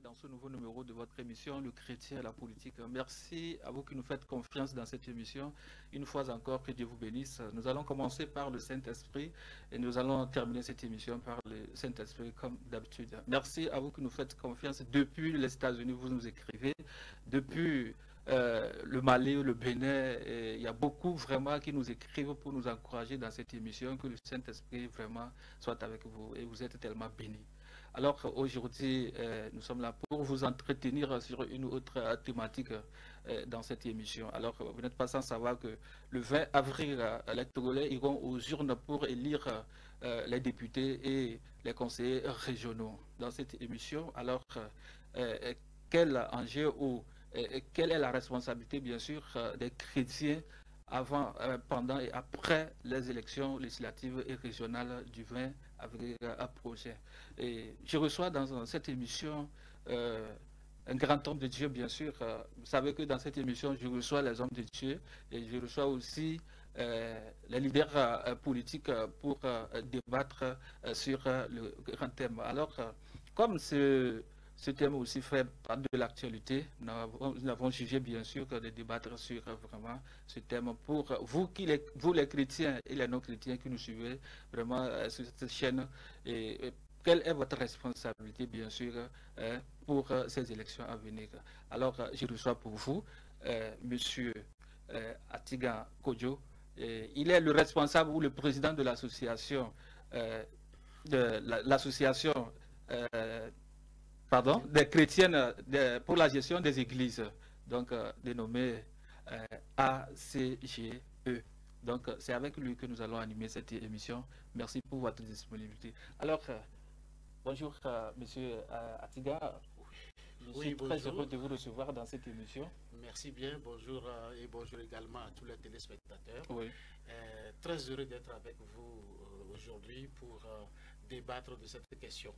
dans ce nouveau numéro de votre émission, Le Chrétien et la politique. Merci à vous qui nous faites confiance dans cette émission. Une fois encore, que Dieu vous bénisse. Nous allons commencer par le Saint-Esprit et nous allons terminer cette émission par le Saint-Esprit comme d'habitude. Merci à vous qui nous faites confiance. Depuis les États-Unis, vous nous écrivez. Depuis le Mali, le Bénin, il y a beaucoup vraiment qui nous écrivent pour nous encourager dans cette émission. Que le Saint-Esprit vraiment soit avec vous et vous êtes tellement bénis. Alors aujourd'hui, nous sommes là pour vous entretenir sur une autre thématique dans cette émission. Alors vous n'êtes pas sans savoir que le 20 avril, les Togolais iront aux urnes pour élire les députés et les conseillers régionaux dans cette émission. Alors quel enjeu ou quelle est la responsabilité bien sûr des chrétiens avant, pendant et après les élections législatives et régionales du 20 avril prochain. Et je reçois dans cette émission un grand homme de Dieu, bien sûr. Vous savez que dans cette émission, je reçois les hommes de Dieu et je reçois aussi les leaders politiques pour débattre sur le grand thème. Alors, comme ce thème aussi fait part de l'actualité, nous avons jugé bien sûr de débattre sur vraiment ce thème pour vous, vous les chrétiens et les non-chrétiens qui nous suivez vraiment sur cette chaîne. Et quelle est votre responsabilité bien sûr pour ces élections à venir? Alors je reçois pour vous monsieur Atiga Kodjo. Il est le responsable ou le président de l'association des chrétiennes pour la gestion des églises, donc dénommée ACGE. Donc c'est avec lui que nous allons animer cette émission. Merci pour votre disponibilité. Alors, bonjour monsieur Atiga. Je suis très heureux de vous recevoir dans cette émission. Merci bien, bonjour et bonjour également à tous les téléspectateurs. Oui. Très heureux d'être avec vous aujourd'hui pour débattre de cette question.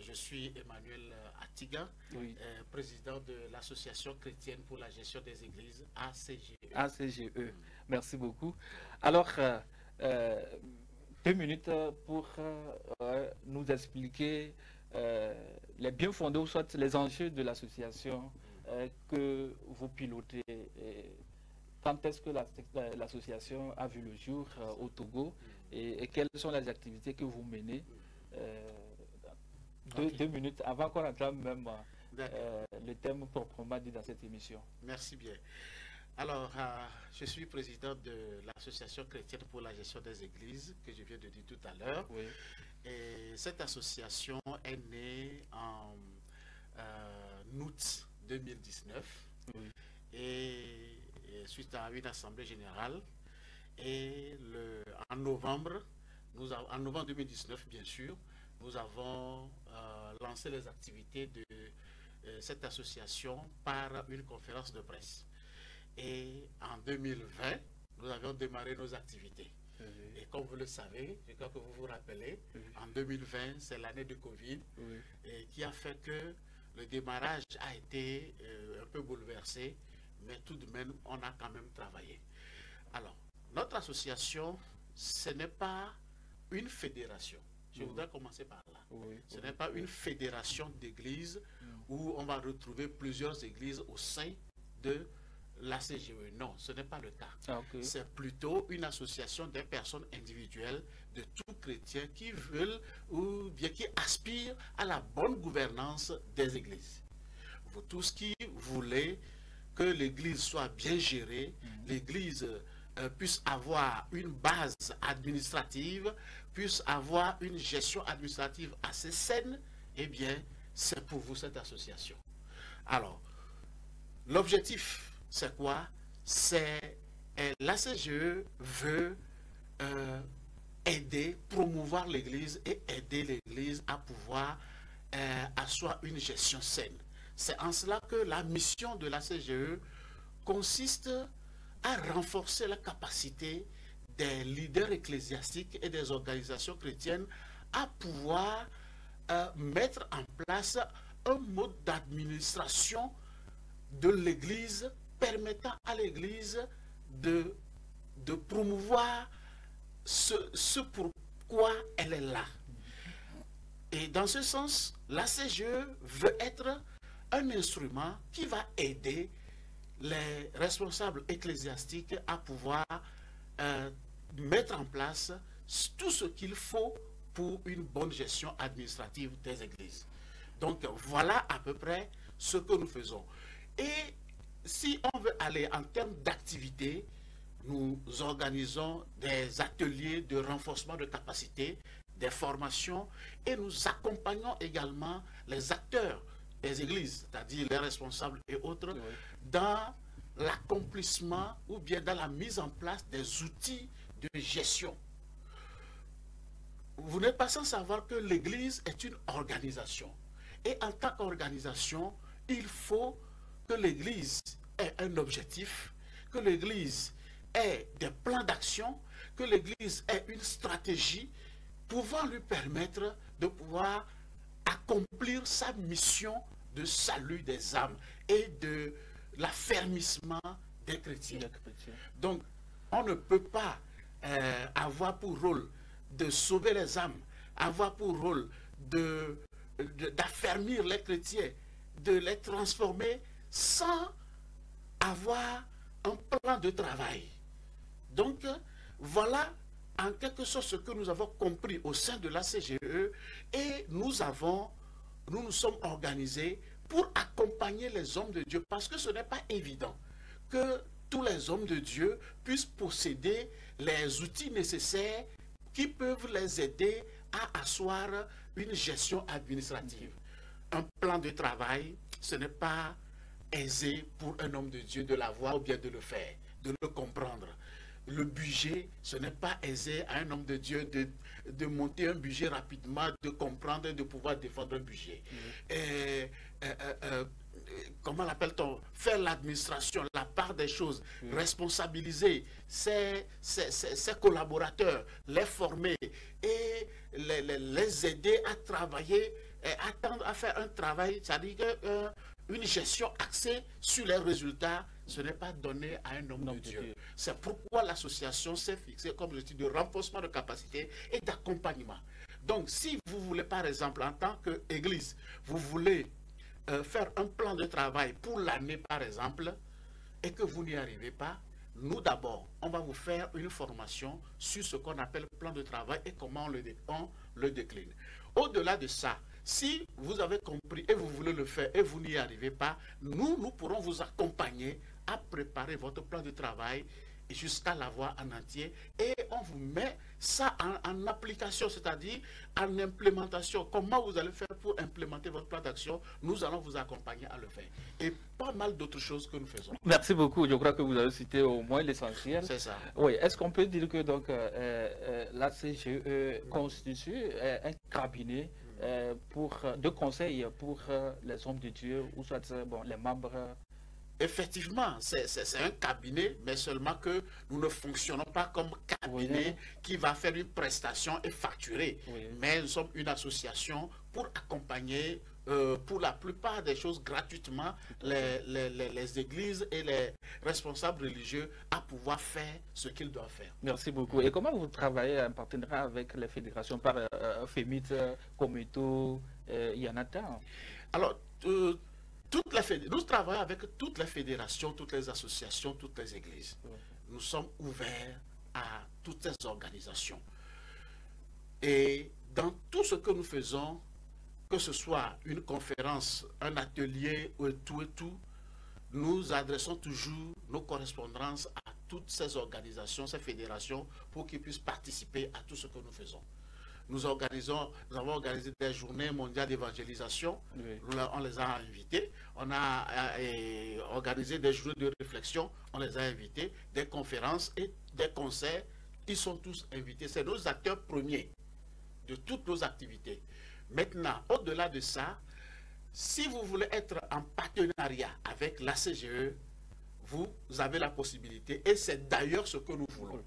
Je suis Emmanuel Atiga, oui. Président de l'Association chrétienne pour la gestion des églises, ACGE. ACGE, merci beaucoup. Alors, 2 minutes pour nous expliquer les bien fondés ou soit les enjeux de l'association que vous pilotez. Quand est-ce que l'association a vu le jour au Togo et quelles sont les activités que vous menez? 2 minutes avant qu'on entame même le thème proprement dit dans cette émission. Merci bien. Alors, je suis président de l'Association chrétienne pour la gestion des églises, que je viens de dire tout à l'heure. Oui. Et cette association est née en août 2019, oui. et suite à une assemblée générale. Et en novembre 2019, bien sûr, nous avons lancé les activités de cette association par une conférence de presse. Et en 2020, nous avions démarré nos activités. Oui. Et comme vous le savez, je crois que vous vous rappelez, oui. En 2020, c'est l'année de Covid, oui. Et qui a fait que le démarrage a été un peu bouleversé, mais tout de même, on a quand même travaillé. Alors, notre association, ce n'est pas une fédération. Je voudrais commencer par là. Oui, ce n'est pas une fédération d'églises où on va retrouver plusieurs églises au sein de l'ACGE. Non, ce n'est pas le cas. Ah, okay. C'est plutôt une association des personnes individuelles, de tout chrétiens qui veulent ou bien qui aspirent à la bonne gouvernance des églises. Vous tous qui voulez que l'église soit bien gérée, l'église puisse avoir une base administrative, puisse avoir une gestion administrative assez saine, eh bien, c'est pour vous cette association. Alors, l'objectif, c'est quoi? C'est l'ACGE veut aider, promouvoir l'Église et aider l'Église à pouvoir asseoir une gestion saine. C'est en cela que la mission de l'ACGE consiste à renforcer la capacité des leaders ecclésiastiques et des organisations chrétiennes à pouvoir mettre en place un mode d'administration de l'Église permettant à l'Église de promouvoir ce pourquoi elle est là. Et dans ce sens, la CGE veut être un instrument qui va aider les responsables ecclésiastiques à pouvoir mettre en place tout ce qu'il faut pour une bonne gestion administrative des églises. Donc voilà à peu près ce que nous faisons. Et si on veut aller en termes d'activité, nous organisons des ateliers de renforcement de capacité, des formations, et nous accompagnons également les acteurs des églises, c'est-à-dire les responsables et autres, dans l'accomplissement ou bien dans la mise en place des outils de gestion. Vous n'êtes pas sans savoir que l'église est une organisation. Et en tant qu'organisation, il faut que l'église ait un objectif, que l'église ait des plans d'action, que l'église ait une stratégie pouvant lui permettre de pouvoir accomplir sa mission de salut des âmes et de l'affermissement des chrétiens. Donc, on ne peut pas avoir pour rôle de sauver les âmes, avoir pour rôle d'affermir les chrétiens, de les transformer sans avoir un plan de travail. Donc, voilà en quelque sorte ce que nous avons compris au sein de la CGE et nous nous sommes organisés pour accompagner les hommes de Dieu parce que ce n'est pas évident que tous les hommes de Dieu puissent posséder les outils nécessaires qui peuvent les aider à asseoir une gestion administrative. Un plan de travail, ce n'est pas aisé pour un homme de Dieu de l'avoir ou bien de le faire, de le comprendre. Le budget, ce n'est pas aisé à un homme de Dieu de monter un budget rapidement, de comprendre et de pouvoir défendre un budget. Comment l'appelle-t-on? Faire l'administration, la part des choses, responsabiliser ses collaborateurs, les former et les aider à travailler, à faire un travail, c'est-à-dire une gestion axée sur les résultats, ce n'est pas donné à un homme de Dieu. C'est pourquoi l'association s'est fixée comme objectif de renforcement de capacité et d'accompagnement. Donc, si vous voulez, par exemple, en tant qu'église, vous voulez faire un plan de travail pour l'année, par exemple, et que vous n'y arrivez pas, nous d'abord, on va vous faire une formation sur ce qu'on appelle plan de travail et comment on le décline. Au-delà de ça, si vous avez compris et vous voulez le faire et vous n'y arrivez pas, nous pourrons vous accompagner à préparer votre plan de travail jusqu'à l'avoir en entier et on vous met ça en application, c'est-à-dire en implémentation. Comment vous allez faire pour implémenter votre plan d'action? Nous allons vous accompagner à le faire. Et pas mal d'autres choses que nous faisons. Merci beaucoup. Je crois que vous avez cité au moins l'essentiel. C'est ça. Oui. Est-ce qu'on peut dire que donc la CGE constitue un cabinet de conseil pour les hommes de Dieu ou soit les membres? Effectivement, c'est un cabinet, mais seulement que nous ne fonctionnons pas comme cabinet qui va faire une prestation et facturer. Mais nous sommes une association pour accompagner, pour la plupart des choses gratuitement, les églises et les responsables religieux à pouvoir faire ce qu'ils doivent faire. Merci beaucoup. Et comment vous travaillez en partenariat avec les fédérations par FEMIT, Cometo, Yanata? Alors, nous travaillons avec toutes les fédérations, toutes les associations, toutes les églises. Nous sommes ouverts à toutes ces organisations. Et dans tout ce que nous faisons, que ce soit une conférence, un atelier ou tout, nous adressons toujours nos correspondances à toutes ces organisations, ces fédérations, pour qu'ils puissent participer à tout ce que nous faisons. Nous avons organisé des journées mondiales d'évangélisation. On les a invités. On a organisé des journées de réflexion. On les a invités. Des conférences et des concerts. Ils sont tous invités. C'est nos acteurs premiers de toutes nos activités. Maintenant, au-delà de ça, si vous voulez être en partenariat avec la CGE, vous avez la possibilité. Et c'est d'ailleurs ce que nous voulons.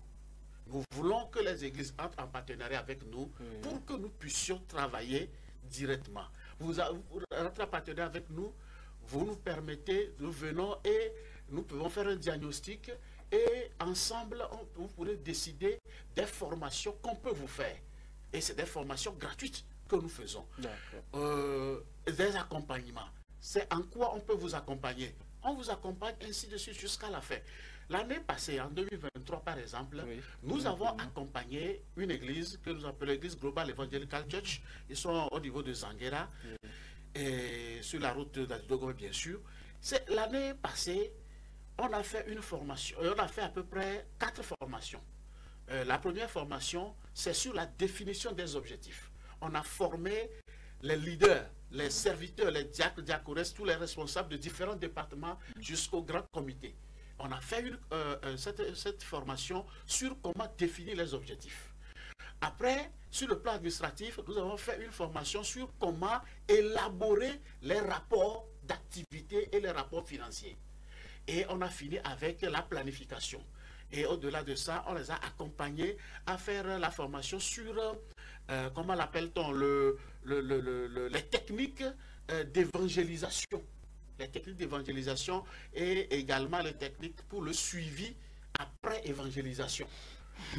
Nous voulons que les églises entrent en partenariat avec nous pour que nous puissions travailler directement. Vous entrez en partenariat avec nous, vous nous permettez, nous venons et nous pouvons faire un diagnostic et ensemble, vous pourrez décider des formations qu'on peut vous faire. Et c'est des formations gratuites. que nous faisons. Des accompagnements. C'est en quoi on peut vous accompagner. On vous accompagne ainsi de suite jusqu'à la fin. L'année passée, en 2023 par exemple, nous avons accompagné une église que nous appelons l'église Global Evangelical Church. Ils sont au niveau de Zanguera et sur la route d'Adogo, bien sûr. L'année passée, on a fait une formation, on a fait à peu près 4 formations. La première formation, c'est sur la définition des objectifs. On a formé les leaders, les serviteurs, les diacres, diaconesses, tous les responsables de différents départements jusqu'au grand comité. On a fait cette formation sur comment définir les objectifs. Après, sur le plan administratif, nous avons fait une formation sur comment élaborer les rapports d'activité et les rapports financiers. Et on a fini avec la planification. Et au-delà de ça, on les a accompagnés à faire la formation sur, comment l'appelle-t-on, les techniques d'évangélisation. Les techniques d'évangélisation et également les techniques pour le suivi après évangélisation.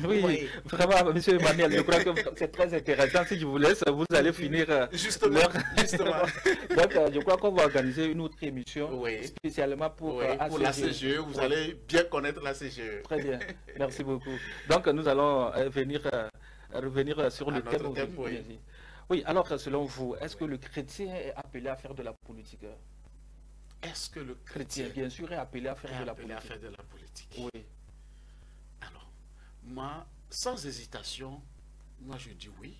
Oui, vraiment, M. Emmanuel, je crois que c'est très intéressant. Si je vous laisse, vous allez finir. Justement. Donc, je crois qu'on va organiser une autre émission spécialement pour, pour la CGE. Vous allez bien connaître la CGE. Très bien, merci beaucoup. Donc, nous allons revenir sur le thème. Oui, alors, selon vous, est-ce que le chrétien est appelé à faire de la politique? Est-ce que le chrétien, bien sûr, est appelé à faire de la politique? Oui. Alors, moi, sans hésitation, moi je dis oui,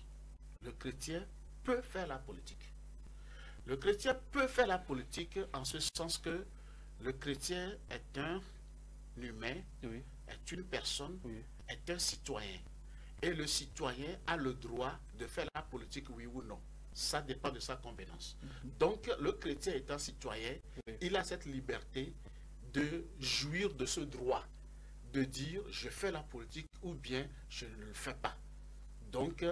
le chrétien peut faire la politique. Le chrétien peut faire la politique en ce sens que le chrétien est un humain, est une personne, est un citoyen. Et le citoyen a le droit de faire la politique, oui ou non. Ça dépend de sa convenance. Donc, le chrétien étant citoyen, il a cette liberté de jouir de ce droit, de dire je fais la politique ou bien je ne le fais pas. Donc,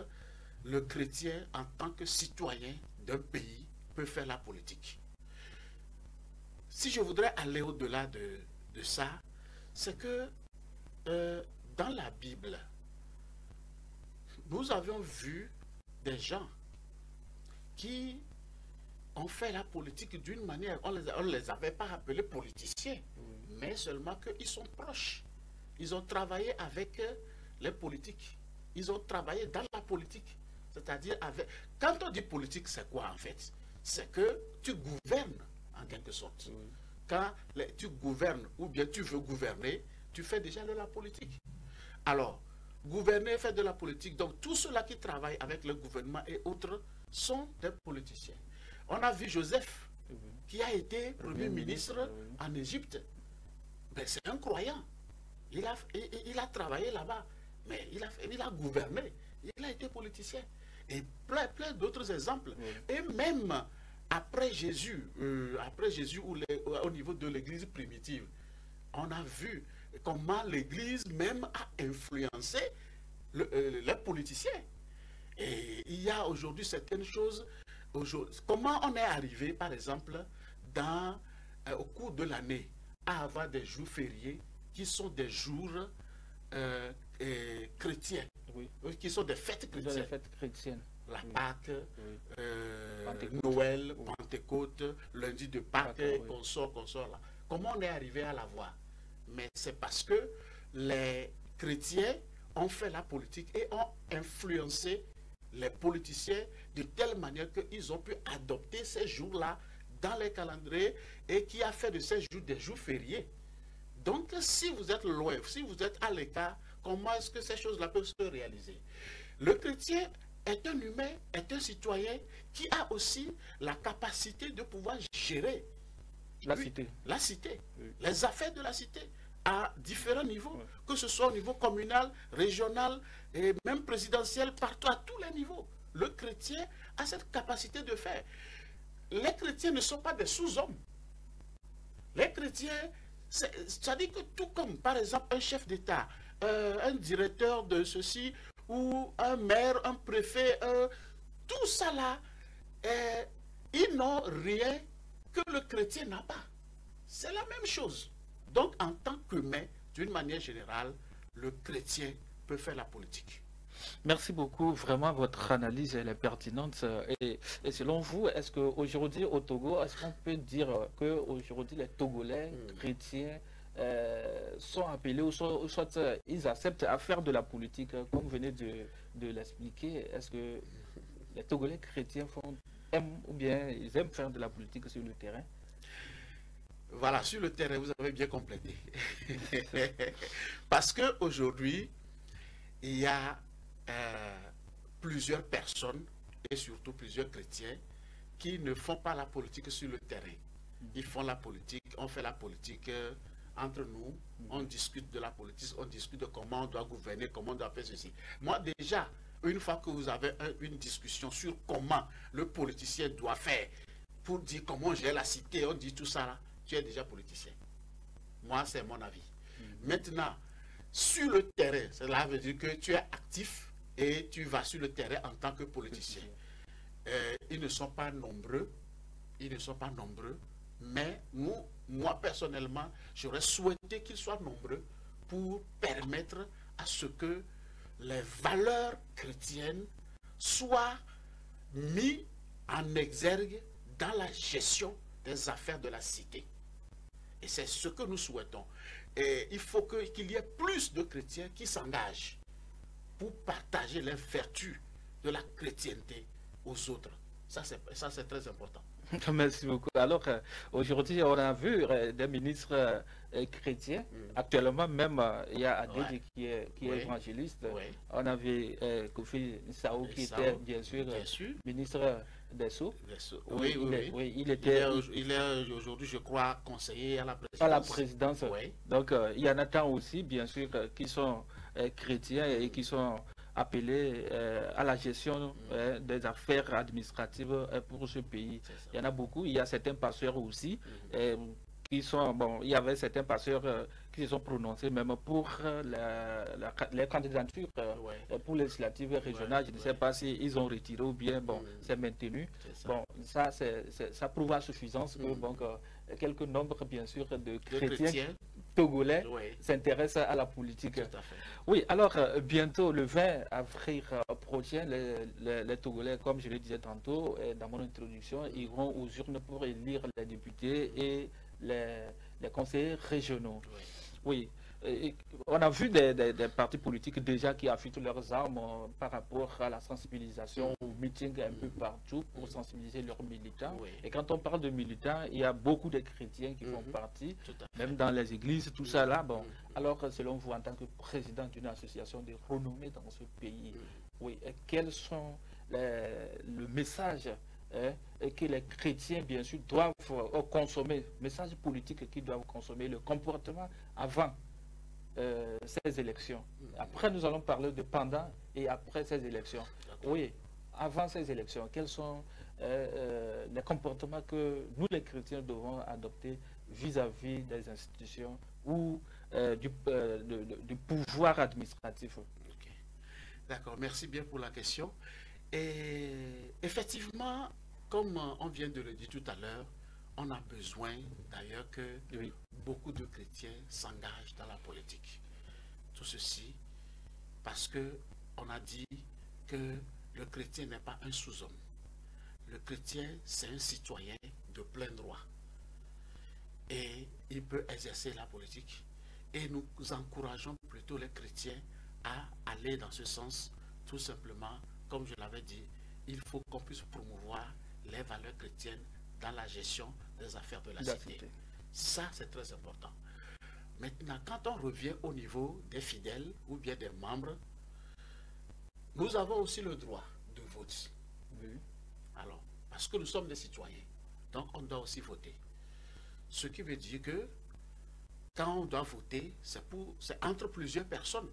le chrétien en tant que citoyen d'un pays peut faire la politique. Si je voudrais aller au-delà de ça, c'est que dans la Bible, nous avions vu des gens qui ont fait la politique d'une manière, on ne les avait pas appelés politiciens, mais seulement qu'ils sont proches. Ils ont travaillé avec les politiques. Ils ont travaillé dans la politique. C'est-à-dire avec... Quand on dit politique, c'est quoi en fait? C'est que tu gouvernes en quelque sorte. Quand tu gouvernes ou bien tu veux gouverner, tu fais déjà de la politique. Alors, gouverner, faire de la politique, donc tous ceux-là qui travaillent avec le gouvernement et autres sont des politiciens. On a vu Joseph, qui a été premier ministre en Égypte. Ben, c'est un croyant. Il a travaillé là-bas, mais il a gouverné. Il a été politicien. Et plein d'autres exemples. Et même après Jésus au niveau de l'église primitive, on a vu comment l'église même a influencé les politiciens. Et il y a aujourd'hui certaines choses. Comment on est arrivé, par exemple, au cours de l'année, à avoir des jours fériés qui sont des jours chrétiens, qui sont des fêtes chrétiennes. La Pâque, Noël, Pentecôte, lundi de Pâques, consort là. Comment on est arrivé à l'avoir? Mais c'est parce que les chrétiens ont fait la politique et ont influencé les politiciens de telle manière qu'ils ont pu adopter ces jours-là dans les calendriers et qui a fait de ces jours des jours fériés. Donc, si vous êtes loin, si vous êtes à l'écart, comment est-ce que ces choses-là peuvent se réaliser? Le chrétien est un humain, est un citoyen qui a aussi la capacité de pouvoir gérer la cité, les affaires de la cité à différents niveaux, que ce soit au niveau communal, régional et même présidentiel, partout, à tous les niveaux. Le chrétien a cette capacité de faire. Les chrétiens ne sont pas des sous-hommes. Les chrétiens, c'est-à-dire que tout comme, par exemple, un chef d'État, un directeur de ceci, ou un maire, un préfet, tout ça là, ils n'ont rien que le chrétien n'a pas. C'est la même chose. Donc, en tant qu'humain, d'une manière générale, le chrétien peut faire la politique. Merci beaucoup. Vraiment, votre analyse elle est pertinente. Et selon vous, est-ce qu'aujourd'hui au Togo, est-ce qu'on peut dire qu'aujourd'hui les Togolais chrétiens sont appelés ou soit ils acceptent à faire de la politique, comme vous venez de l'expliquer? Est-ce que les Togolais chrétiens aiment ou bien ils aiment faire de la politique sur le terrain? Voilà, sur le terrain, vous avez bien complété. Parce qu'aujourd'hui, il y a plusieurs personnes, et surtout plusieurs chrétiens, qui ne font pas la politique sur le terrain. Ils font la politique, on fait la politique entre nous, on discute de la politique, on discute de comment on doit gouverner, comment on doit faire ceci. Moi, déjà, une fois que vous avez une discussion sur comment le politicien doit faire, pour dire comment gérer la cité, on dit tout ça là, tu es déjà politicien. Moi, c'est mon avis. Maintenant, sur le terrain, cela veut dire que tu es actif et tu vas sur le terrain en tant que politicien. Ils ne sont pas nombreux, mais moi personnellement, j'aurais souhaité qu'ils soient nombreux pour permettre à ce que les valeurs chrétiennes soient mises en exergue dans la gestion des affaires de la cité. Et c'est ce que nous souhaitons. Et il faut qu'il y ait plus de chrétiens qui s'engagent pour partager les vertus de la chrétienté aux autres. Ça, c'est très important. Merci beaucoup. Alors, aujourd'hui, on a vu des ministres chrétiens. Actuellement, même, il y a Adé qui est évangéliste. On avait Kofi Sao qui était, bien sûr, ministre des Sceaux. Oui, il était. Il est aujourd'hui, je crois, conseiller à la présidence. À la présidence. Donc, il y en a tant aussi, bien sûr, qui sont chrétiens et qui sont appelés à la gestion des affaires administratives pour ce pays. Il y en a beaucoup. Il y a certains pasteurs aussi qui sont, bon, il y avait certains pasteurs qui se sont prononcés même pour les candidatures pour les législatives régionales. Je ne sais pas s'ils ont retiré ou bien, bon, c'est maintenu. Bon, ça prouve à suffisance que, donc, quelques nombres, bien sûr, de chrétiens togolais s'intéressent à la politique. Oui, alors bientôt, le 20 avril prochain, les Togolais, comme je le disais tantôt dans mon introduction, iront aux urnes pour élire les députés et les conseillers régionaux. Oui. On a vu des partis politiques déjà qui affûtent leurs armes par rapport à la sensibilisation, au meeting un peu partout pour sensibiliser leurs militants. Et quand on parle de militants, il y a beaucoup de chrétiens qui font partie, même dans les églises, tout ça là. Bon, alors selon vous, en tant que président d'une association de renommée dans ce pays, oui, quels sont le message que les chrétiens, bien sûr, doivent consommer, message politique qu'ils doivent consommer, le comportement avant ces élections. Après, nous allons parler de pendant et après ces élections. Oui, avant ces élections, quels sont les comportements que nous, les chrétiens, devons adopter vis-à-vis des institutions ou du pouvoir administratif? D'accord, merci bien pour la question. Et effectivement, comme on vient de le dire tout à l'heure, on a besoin d'ailleurs que beaucoup de chrétiens s'engagent dans la politique. Tout ceci parce que on a dit que le chrétien n'est pas un sous-homme. Le chrétien, c'est un citoyen de plein droit. Et il peut exercer la politique. Et nous encourageons plutôt les chrétiens à aller dans ce sens, tout simplement, comme je l'avais dit, il faut qu'on puisse promouvoir les valeurs chrétiennes dans la gestion des affaires de la cité. Ça, c'est très important. Maintenant, quand on revient au niveau des fidèles ou bien des membres, nous avons aussi le droit de vote. Alors, parce que nous sommes des citoyens, donc on doit aussi voter. Ce qui veut dire que quand on doit voter, c'est entre plusieurs personnes,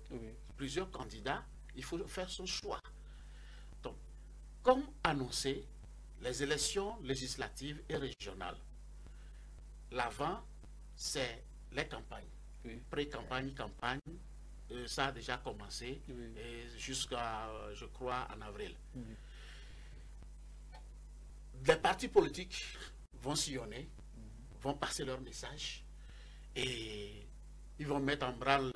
plusieurs candidats, il faut faire son choix. Donc, comme annoncé, les élections législatives et régionales, l'avant, c'est les campagnes. Pré-campagne, campagne, ça a déjà commencé jusqu'à, je crois, en avril. Les partis politiques vont sillonner, vont passer leur message et ils vont mettre en branle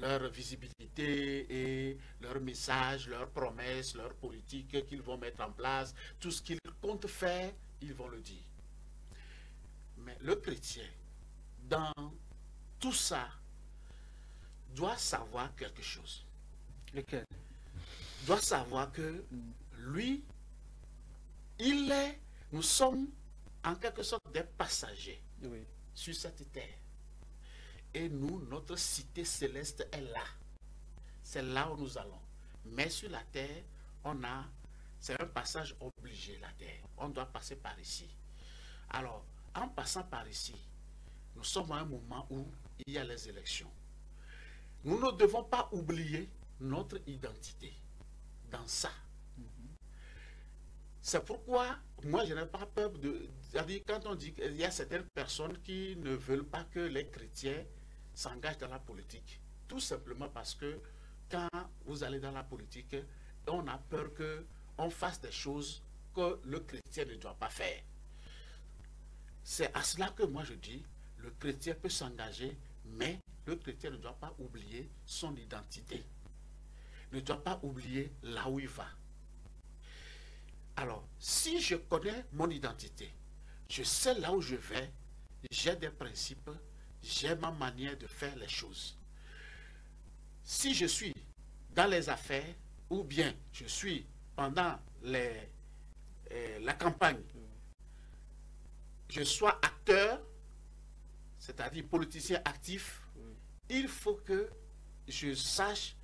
leur visibilité et leurs messages, leurs promesses, leurs politiques qu'ils vont mettre en place, tout ce qu'ils comptent faire, ils vont le dire. Mais le chrétien, dans tout ça, doit savoir quelque chose. Lequel? Doit savoir que lui, nous sommes en quelque sorte des passagers sur cette terre. Et nous, notre cité céleste est là. C'est là où nous allons. Mais sur la terre, c'est un passage obligé, la terre. On doit passer par ici. Alors, en passant par ici, nous sommes à un moment où il y a les élections. Nous ne devons pas oublier notre identité dans ça. C'est pourquoi, moi, je n'ai pas peur de... C'est-à-dire, quand on dit qu'il y a certaines personnes qui ne veulent pas que les chrétiens s'engagent dans la politique, tout simplement parce que quand vous allez dans la politique, on a peur qu'on fasse des choses que le chrétien ne doit pas faire. C'est à cela que moi je dis, le chrétien peut s'engager, mais le chrétien ne doit pas oublier son identité. Ne doit pas oublier là où il va. Alors, si je connais mon identité, je sais là où je vais, j'ai des principes, j'ai ma manière de faire les choses. Si je suis dans les affaires, ou bien je suis pendant la campagne, je sois acteur, c'est-à-dire politicien actif, il faut que je sache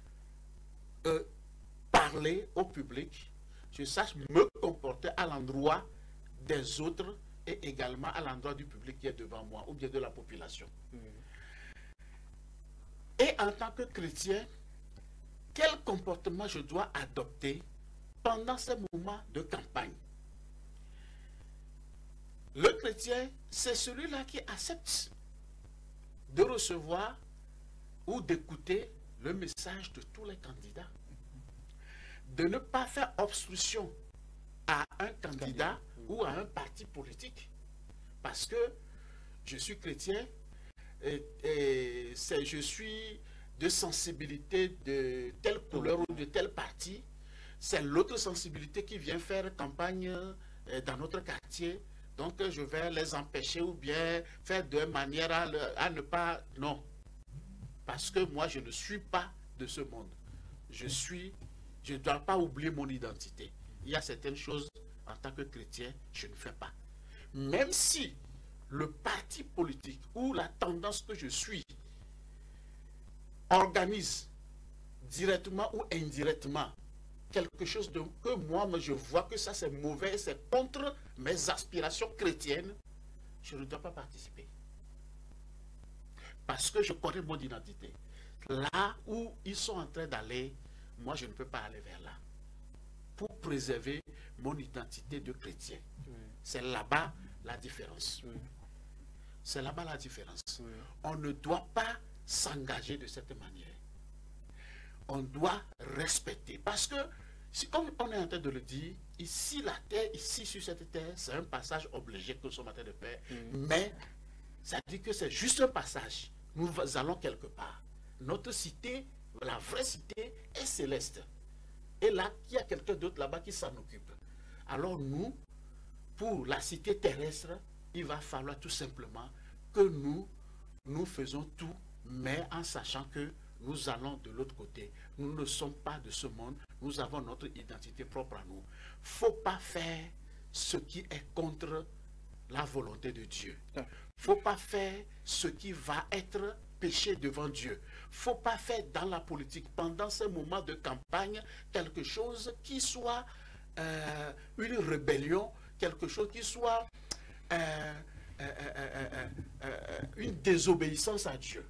parler au public, je sache me comporter à l'endroit des autres et également à l'endroit du public qui est devant moi ou bien de la population. Et en tant que chrétien, quel comportement je dois adopter pendant ces moments de campagne? Le chrétien, c'est celui-là qui accepte de recevoir ou d'écouter le message de tous les candidats. De ne pas faire obstruction à un candidat ou à un parti politique. Parce que je suis chrétien et je suis de sensibilité de telle couleur ou de tel parti. C'est l'autre sensibilité qui vient faire campagne dans notre quartier. Donc je vais les empêcher ou bien faire de manière à ne pas... Non. Parce que moi je ne suis pas de ce monde. Je ne dois pas oublier mon identité. Il y a certaines choses en tant que chrétien, je ne fais pas. Même si le parti politique ou la tendance que je suis organise directement ou indirectement quelque chose que moi je vois que ça c'est mauvais, c'est contre mes aspirations chrétiennes, je ne dois pas participer. Parce que je connais mon identité. Là où ils sont en train d'aller, moi je ne peux pas aller vers là. Pour préserver mon identité de chrétien. C'est là-bas la différence. C'est là-bas la différence. On ne doit pas s'engager de cette manière. On doit respecter. Parce que, comme on est en train de le dire, ici, la terre, ici, sur cette terre, c'est un passage obligé que nous sommes en train de faire. Mais, ça dit que c'est juste un passage. Nous allons quelque part. Notre cité, la vraie cité, est céleste. Et là, il y a quelqu'un d'autre là-bas qui s'en occupe. Alors nous, pour la cité terrestre, il va falloir tout simplement que nous faisons tout, mais en sachant que nous allons de l'autre côté. Nous ne sommes pas de ce monde. Nous avons notre identité propre à nous. Il ne faut pas faire ce qui est contre la volonté de Dieu. Il ne faut pas faire ce qui va être péché devant Dieu. Il ne faut pas faire dans la politique, pendant ces moments de campagne, quelque chose qui soit une rébellion, quelque chose qui soit une désobéissance à Dieu.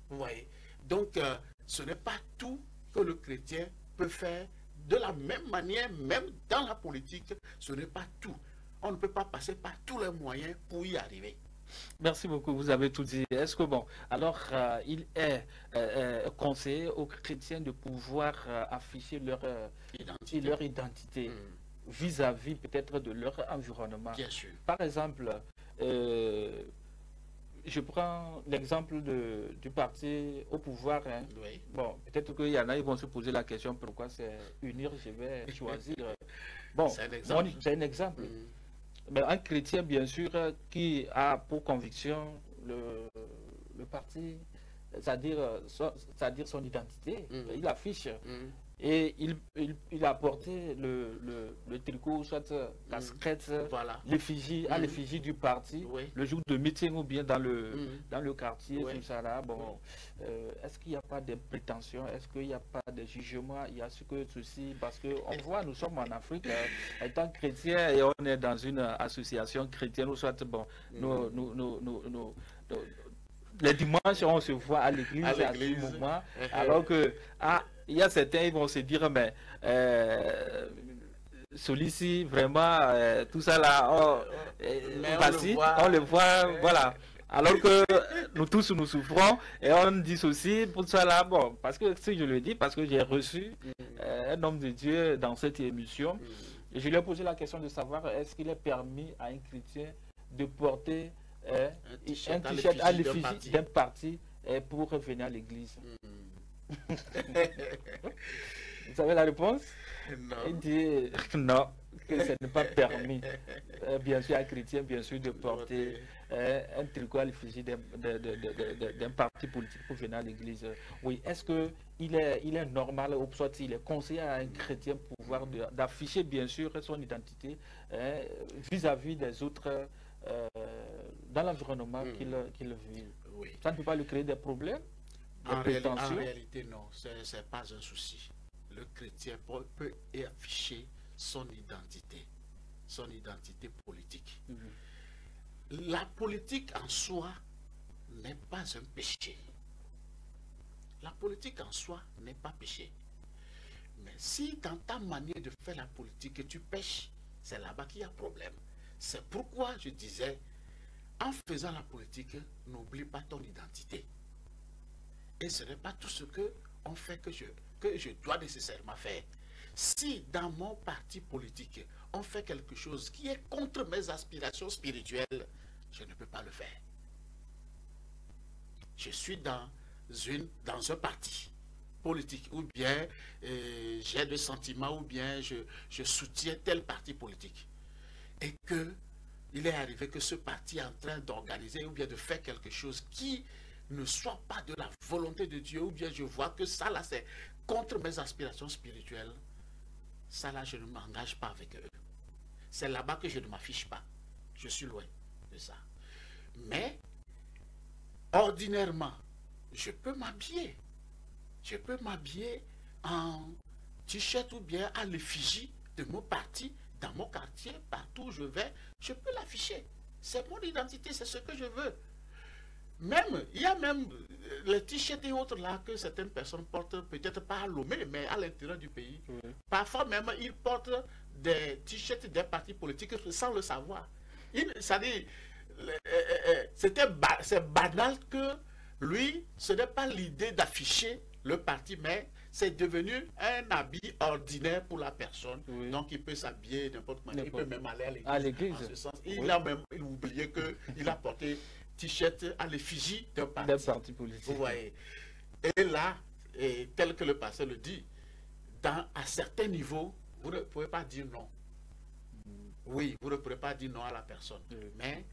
Vous voyez? Donc, ce n'est pas tout que le chrétien peut faire de la même manière, même dans la politique, ce n'est pas tout. On ne peut pas passer par tous les moyens pour y arriver. Merci beaucoup, vous avez tout dit. Est-ce que, bon, alors, il est conseillé aux chrétiens de pouvoir afficher leur identité vis-à-vis peut-être de leur environnement? Bien sûr. Par exemple, je prends l'exemple du parti au pouvoir. Hein. Oui. Bon, peut-être qu'il y en a, ils vont se poser la question pourquoi c'est unir, je vais choisir. Bon, c'est un exemple. Mais un chrétien, bien sûr, qui a pour conviction le parti, c'est-à-dire son identité, il affiche. Et il a porté le tricot, soit casquette, l'effigie, à l'effigie du parti, le jour de meeting ou bien dans le quartier, tout ça là. Bon, est-ce qu'il n'y a pas de prétention? Est-ce qu'il n'y a pas de jugement? Il y a ce que ceci, parce qu'on voit, nous sommes en Afrique, étant chrétiens et on est dans une association chrétienne, ou soit, bon, les dimanches, on se voit à l'église à ce moment, alors que il y a certains, ils vont se dire, mais celui-ci, vraiment, tout ça là, on le voit, voilà. Alors que nous tous, nous souffrons et on dit ceci, pour ça là, bon, parce que si je le dis, parce que j'ai reçu un homme de Dieu dans cette émission, et je lui ai posé la question de savoir, est-ce qu'il est permis à un chrétien de porter un t-shirt à l'effigie d'un parti pour revenir à l'église. Vous savez la réponse? Non. Il dit non, que ce n'est pas permis. Bien sûr, un chrétien, bien sûr, de porter un tricot à l'effigie d'un parti politique pour venir à l'église. Oui, est-ce qu'il est normal, ou soit il est conseillé à un chrétien pouvoir d'afficher, bien sûr, son identité vis-à-vis des autres dans l'environnement qu'il vit? Oui. Ça ne peut pas lui créer des problèmes? En réalité, non, ce n'est pas un souci. Le chrétien peut afficher son identité politique. La politique en soi n'est pas un péché. La politique en soi n'est pas péché. Mais si dans ta manière de faire la politique tu pêches, c'est là-bas qu'il y a problème. C'est pourquoi je disais, en faisant la politique, n'oublie pas ton identité. Et ce n'est pas tout ce qu'on fait que je dois nécessairement faire. Si dans mon parti politique, on fait quelque chose qui est contre mes aspirations spirituelles, je ne peux pas le faire. Je suis dans un parti politique, ou bien j'ai des sentiments, ou bien je soutiens tel parti politique. Et qu'il est arrivé que ce parti est en train d'organiser ou bien de faire quelque chose qui ne soit pas de la volonté de Dieu, ou bien je vois que ça là c'est contre mes aspirations spirituelles, ça là je ne m'engage pas avec eux. C'est là-bas que je ne m'affiche pas. Je suis loin de ça. Mais ordinairement, je peux m'habiller. Je peux m'habiller en t-shirt ou bien à l'effigie de mon parti, dans mon quartier, partout où je vais, je peux l'afficher. C'est mon identité, c'est ce que je veux. Même, il y a même les t-shirts et autres là que certaines personnes portent, peut-être pas à Lomé, mais à l'intérieur du pays. Parfois même, ils portent des t-shirts des partis politiques sans le savoir. C'est banal que lui, ce n'est pas l'idée d'afficher le parti, mais c'est devenu un habit ordinaire pour la personne. Donc il peut s'habiller n'importe comment. Il peut même aller à l'église. En ce sens. Il a même oublié qu'il a porté t-shirt à l'effigie d'un parti politique. Vous voyez. Et là, tel que le pasteur le dit, à certains niveaux, vous ne pouvez pas dire non. Oui, vous ne pourrez pas dire non à la personne. Mais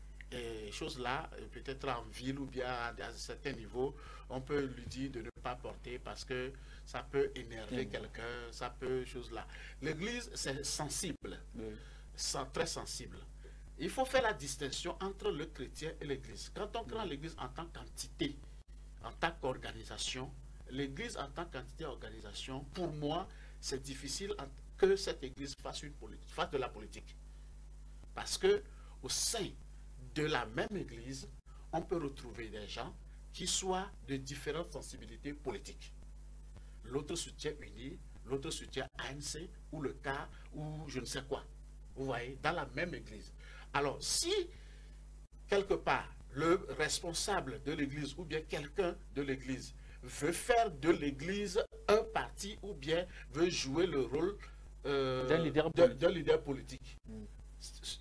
choses là, peut-être en ville ou bien à certains niveaux, on peut lui dire de ne pas porter parce que ça peut énerver quelqu'un, ça peut, choses là. L'église, c'est sensible, très sensible. Il faut faire la distinction entre le chrétien et l'église. Quand on prend l'église en tant qu'entité, en tant qu'organisation, l'église en tant qu'entité organisation, pour moi, c'est difficile que cette église fasse de la politique. Parce que au sein de la même église, on peut retrouver des gens qui soient de différentes sensibilités politiques. L'autre soutient UNI, l'autre soutient ANC, ou le cas, ou je ne sais quoi. Vous voyez, dans la même église. Alors, si, quelque part, le responsable de l'église, ou bien quelqu'un de l'église, veut faire de l'église un parti, ou bien veut jouer le rôle d'un leader politique,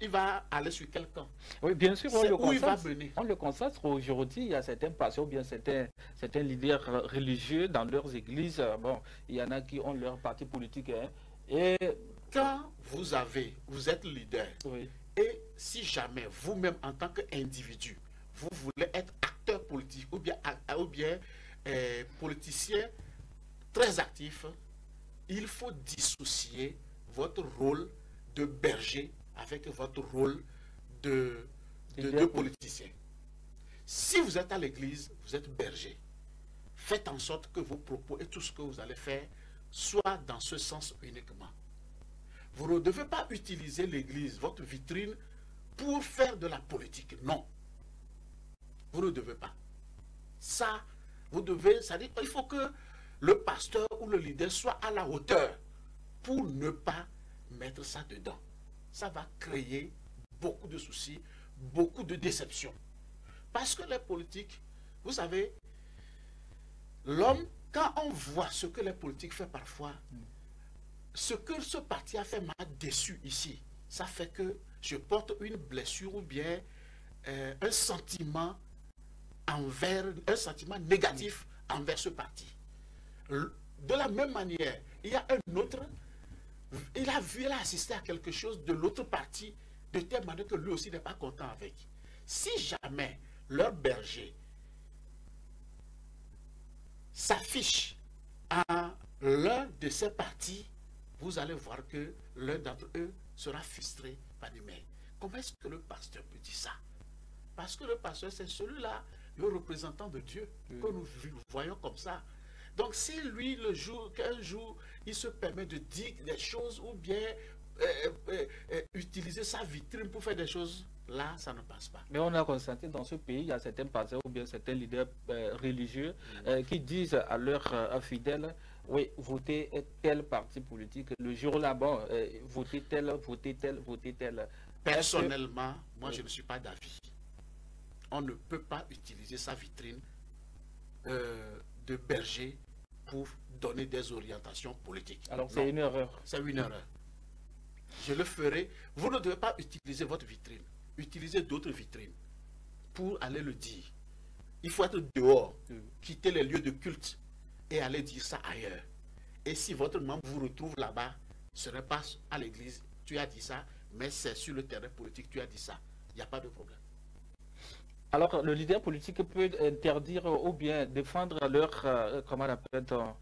il va aller sur quel camp? Oui, bien sûr, Où il va mener. On le constate aujourd'hui, il y a certains pasteurs ou bien certains leaders religieux dans leurs églises. Bon, il y en a qui ont leur parti politique. Hein, et quand vous êtes leader, oui. Et si jamais vous-même en tant qu'individu, vous voulez être acteur politique ou bien politicien très actif, il faut dissocier votre rôle de berger avec votre rôle de politicien. Si vous êtes à l'église, vous êtes berger. Faites en sorte que vos propos et tout ce que vous allez faire soient dans ce sens uniquement. Vous ne devez pas utiliser l'église, votre vitrine, pour faire de la politique. Non. Vous ne devez pas. Ça, vous devez, ça dit, il faut que le pasteur ou le leader soit à la hauteur pour ne pas mettre ça dedans. Ça va créer beaucoup de soucis, beaucoup de déceptions. Parce que les politiques, vous savez, l'homme, quand on voit ce que les politiques font parfois, ce que ce parti a fait m'a déçu ici. Ça fait que je porte une blessure ou bien un sentiment négatif envers ce parti. De la même manière, il y a un autre, il a assisté à quelque chose de l'autre parti, de telle manière que lui aussi n'est pas content avec. Si jamais leur berger s'affiche à l'un de ces partis, vous allez voir que l'un d'entre eux sera frustré par des mails. Comment est-ce que le pasteur peut dire ça? Parce que le pasteur, c'est celui-là, le représentant de Dieu, que nous voyons comme ça. Donc, si lui, qu'un jour, il se permet de dire des choses ou bien utiliser sa vitrine pour faire des choses, là, ça ne passe pas. Mais on a constaté dans ce pays, il y a certains pasteurs ou bien certains leaders religieux qui disent à leurs fidèles, oui, votez tel parti politique. Le jour-là, bon, votez tel, votez tel, votez tel. Personnellement, moi, je ne suis pas d'avis. On ne peut pas utiliser sa vitrine de berger pour donner des orientations politiques. Alors, c'est une erreur. C'est une erreur. Je le ferai. Vous ne devez pas utiliser votre vitrine. Utilisez d'autres vitrines pour aller le dire. Il faut être dehors, quitter les lieux de culte et aller dire ça ailleurs. Et si votre membre vous retrouve là-bas, ce n'est pas à l'église, tu as dit ça, mais c'est sur le terrain politique, tu as dit ça. Il n'y a pas de problème. Alors, le leader politique peut interdire ou bien défendre leur, comment on appelle-t-on,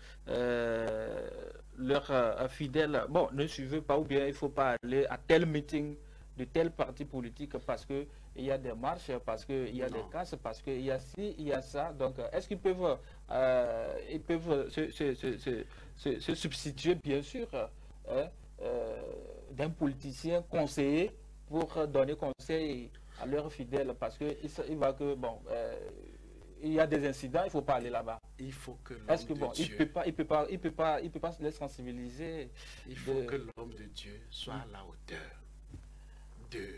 leurs fidèles. Bon, ne suivez pas ou bien il ne faut pas aller à tel meeting de tel parti politique parce qu'il y a des marches, parce qu'il y a des casses, parce qu'il y a ci, il y a ça. Donc, est-ce qu'ils peuvent, se substituer, bien sûr, d'un politicien conseiller pour donner conseil à leurs fidèles parce qu'il va que, bon, il y a des incidents, il ne faut pas aller là-bas. Il faut que l'homme de Dieu... Il peut pas les sensibiliser. Il faut que l'homme de Dieu soit à la hauteur de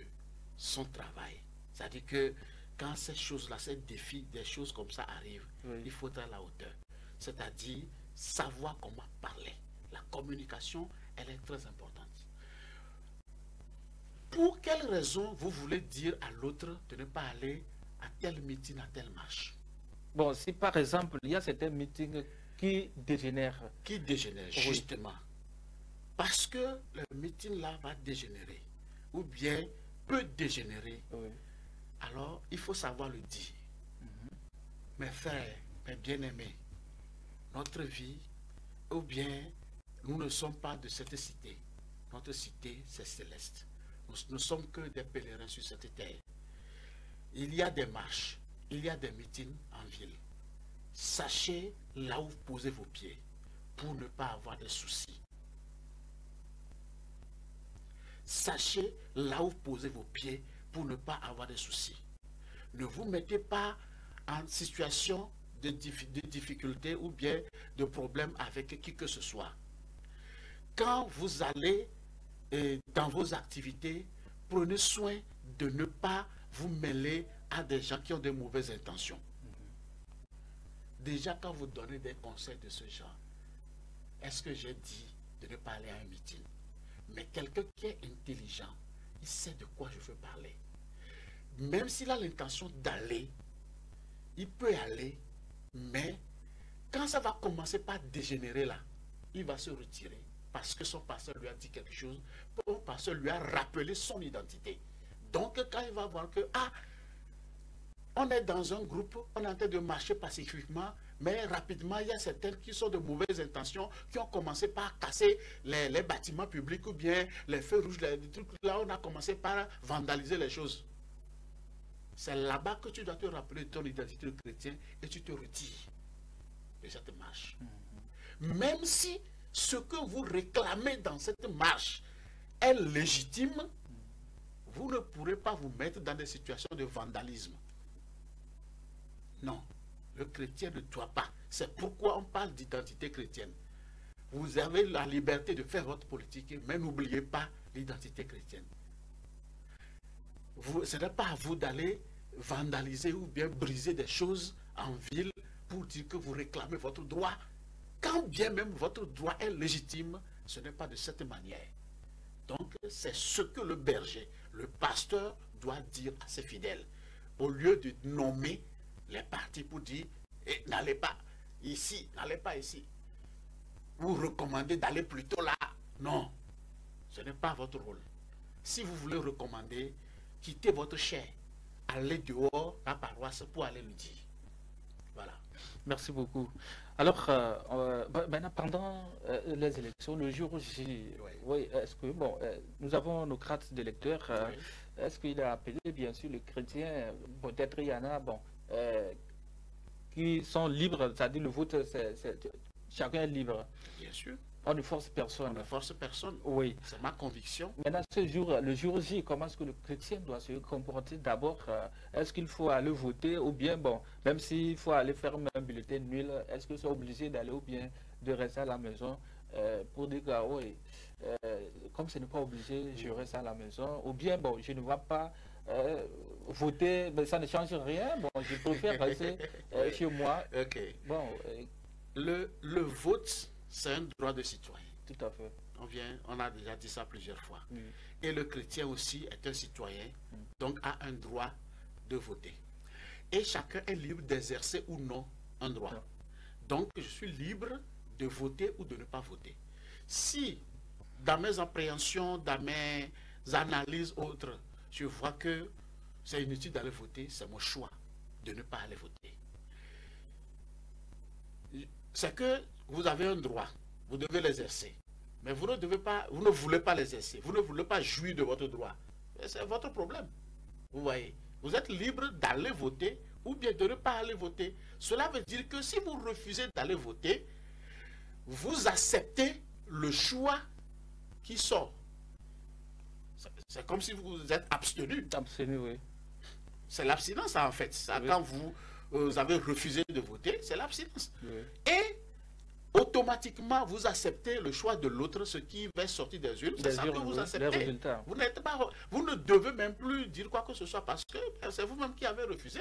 son travail. C'est-à-dire que quand ces choses-là, ces défis, des choses comme ça arrivent, il faut être à la hauteur. C'est-à-dire savoir comment parler. La communication, elle est très importante. Pour quelle raison vous voulez dire à l'autre de ne pas aller à tel meeting, à telle marche? Bon, si par exemple, il y a certains meetings qui dégénèrent. Qui dégénèrent, justement. Parce que le meeting là va dégénérer. Ou bien peut dégénérer. Alors, il faut savoir le dire. Mes frères, mes bien-aimés, notre vie, ou bien nous ne sommes pas de cette cité. Notre cité, c'est céleste. Nous ne sommes que des pèlerins sur cette terre. Il y a des marches, il y a des meetings en ville. Sachez là où vous posez vos pieds pour ne pas avoir de soucis. Sachez là où vous posez vos pieds pour ne pas avoir de soucis. Ne vous mettez pas en situation de difficulté ou bien de problème avec qui que ce soit. Quand vous allez dans vos activités, prenez soin de ne pas vous mêler à des gens qui ont de mauvaises intentions. Déjà, quand vous donnez des conseils de ce genre, est-ce que j'ai dit de ne pas aller à un meeting? Mais quelqu'un qui est intelligent, il sait de quoi je veux parler. Même s'il a l'intention d'aller, il peut aller, mais quand ça va commencer par dégénérer là, il va se retirer parce que son pasteur lui a dit quelque chose, son pasteur lui a rappelé son identité. Donc quand il va voir que, ah, on est dans un groupe, on est en train de marcher pacifiquement, mais rapidement, il y a certains qui sont de mauvaises intentions, qui ont commencé par casser les bâtiments publics ou bien les feux rouges, les trucs. Là, on a commencé par vandaliser les choses. C'est là-bas que tu dois te rappeler de ton identité chrétienne et tu te retires de cette marche. Même si ce que vous réclamez dans cette marche est légitime, vous ne pourrez pas vous mettre dans des situations de vandalisme. Non, le chrétien ne doit pas. C'est pourquoi on parle d'identité chrétienne. Vous avez la liberté de faire votre politique, mais n'oubliez pas l'identité chrétienne. Ce n'est pas à vous d'aller vandaliser ou bien briser des choses en ville pour dire que vous réclamez votre droit. Quand bien même votre droit est légitime, ce n'est pas de cette manière. Donc, c'est ce que le berger, le pasteur doit dire à ses fidèles. Au lieu de nommer les partis pour dire eh, n'allez pas ici, n'allez pas ici. Vous recommandez d'aller plutôt là. Non, ce n'est pas votre rôle. Si vous voulez recommander, quittez votre chair, allez dehors, la paroisse, pour aller le dire. Voilà. Merci beaucoup. Alors, maintenant, pendant les élections, le jour J, oui, est-ce que, bon, nous avons nos cartes d'électeurs, Oui. est-ce qu'il a appelé, bien sûr, les chrétiens, peut-être il y en a, bon, qui sont libres, c'est-à-dire le vote, chacun est libre. Bien sûr. On ne force personne. On ne force personne. Oui. C'est ma conviction. Maintenant, le jour J, comment est-ce que le chrétien doit se comporter d'abord? Est-ce qu'il faut aller voter ou bien, bon, même s'il faut aller faire un bulletin nul, est-ce que c'est obligé d'aller ou bien de rester à la maison pour dire que, oui, comme ce n'est pas obligé, je reste à la maison, ou bien, bon, je ne vais pas voter, mais ça ne change rien, bon, je préfère rester chez moi. Ok. Bon, Le vote, c'est un droit de citoyen. tout à fait. On a déjà dit ça plusieurs fois. Mm. Et le chrétien aussi est un citoyen, donc a un droit de voter. Et chacun est libre d'exercer ou non un droit. Ouais. Donc je suis libre de voter ou de ne pas voter. Si dans mes appréhensions, dans mes analyses autres, je vois que c'est inutile d'aller voter, c'est mon choix de ne pas aller voter. C'est que vous avez un droit, vous devez l'exercer. Mais vous ne voulez pas l'exercer, vous ne voulez pas jouir de votre droit. C'est votre problème. Vous voyez, vous êtes libre d'aller voter ou bien de ne pas aller voter. Cela veut dire que si vous refusez d'aller voter, vous acceptez le choix qui sort. C'est comme si vous êtes abstenu. Abstenu, oui. C'est l'abstinence en fait. Ça, Oui. quand vous avez refusé de voter, c'est l'abstinence. Oui. Et automatiquement, vous acceptez le choix de l'autre, ce qui va sortir des urnes. C'est ça que vous Les acceptez. résultats. Vous ne devez même plus dire quoi que ce soit parce que c'est vous-même qui avez refusé.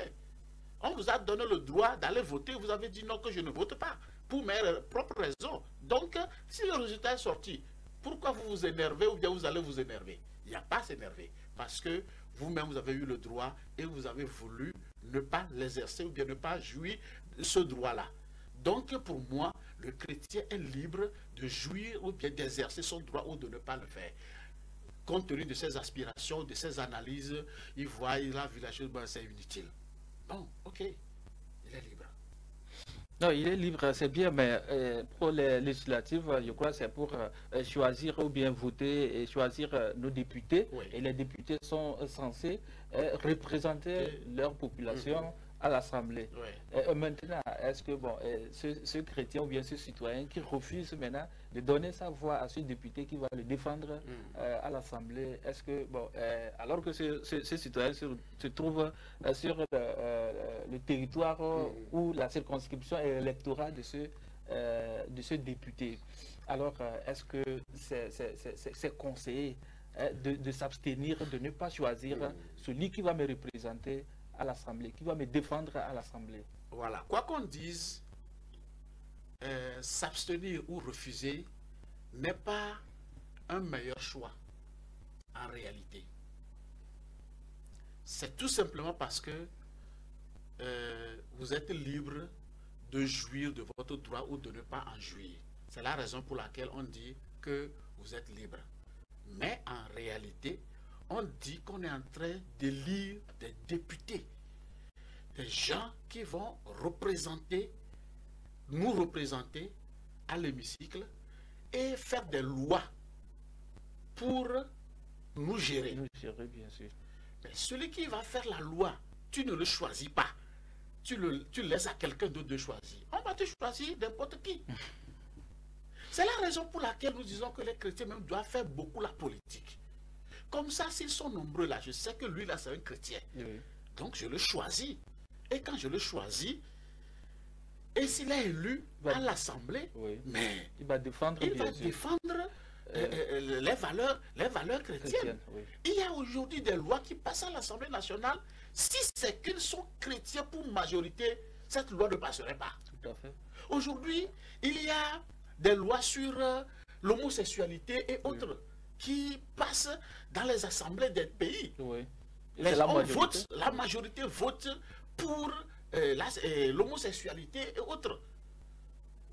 On vous a donné le droit d'aller voter. Vous avez dit non, que je ne vote pas pour mes propres raisons. Donc, si le résultat est sorti, pourquoi vous vous énervez ou bien vous allez vous énerver? Il n'y a pas à s'énerver parce que vous-même, vous avez eu le droit et vous avez voulu ne pas l'exercer ou bien ne pas jouir de ce droit-là. Donc, pour moi, le chrétien est libre de jouir ou bien d'exercer son droit ou de ne pas le faire. Compte tenu de ses aspirations, de ses analyses, il voit, il a vu la chose, ben, c'est inutile. Bon, ok, il est libre. Non, il est libre, c'est bien, mais pour les législatives, je crois que c'est pour choisir ou bien voter et choisir nos députés. Oui. Et les députés sont censés représenter leur population à l'Assemblée. Oui. Maintenant, est-ce que bon, ce chrétien ou bien ce citoyen qui refuse maintenant de donner sa voix à ce député qui va le défendre à l'Assemblée, est-ce que, bon, alors que ce citoyen se trouve sur le territoire ou la circonscription électorale de ce député, alors est-ce que c'est conseillé de s'abstenir, de ne pas choisir celui qui va me représenter à l'Assemblée, qui va me défendre à l'Assemblée? Voilà. Quoi qu'on dise, s'abstenir ou refuser n'est pas un meilleur choix en réalité. C'est tout simplement parce que vous êtes libre de jouir de votre droit ou de ne pas en jouir. C'est la raison pour laquelle on dit que vous êtes libre. Mais en réalité, on dit qu'on est en train d'élire des députés, des gens qui vont nous représenter à l'hémicycle et faire des lois pour nous gérer. Nous gérer, bien sûr. Mais celui qui va faire la loi, tu ne le choisis pas. Tu laisses à quelqu'un d'autre de choisir. On va te choisir n'importe qui. C'est la raison pour laquelle nous disons que les chrétiens même doivent faire beaucoup la politique. Comme ça, s'ils sont nombreux là, je sais que lui là, c'est un chrétien. Oui. Donc je le choisis. Et quand je le choisis, et s'il est élu à l'Assemblée, oui, mais il va défendre, les valeurs chrétiennes. Oui. Il y a aujourd'hui des lois qui passent à l'Assemblée nationale. Si c'est qu'ils sont chrétiens pour majorité, cette loi ne passerait pas. Tout à fait. Aujourd'hui, il y a des lois sur l'homosexualité et autres qui passent dans les assemblées des pays. Oui. La majorité vote pour l'homosexualité et autres.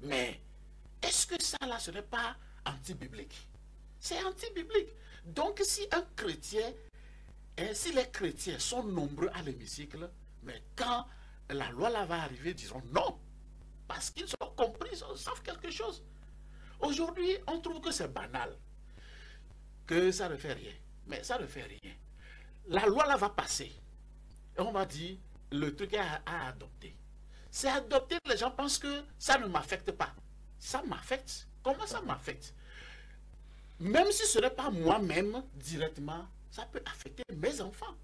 Mais est-ce que ça là, ce n'est pas anti-biblique? C'est anti-biblique. Donc si un chrétien, si les chrétiens sont nombreux à l'hémicycle, mais quand la loi là va arriver, disons non. Parce qu'ils ont compris, ils savent quelque chose. Aujourd'hui, on trouve que c'est banal, que ça ne fait rien. Mais ça ne fait rien. La loi là va passer. Et on va dire, le truc est à adopter. C'est adopté, les gens pensent que ça ne m'affecte pas. Ça m'affecte. Comment ça m'affecte? Même si ce n'est pas moi-même directement, ça peut affecter mes enfants.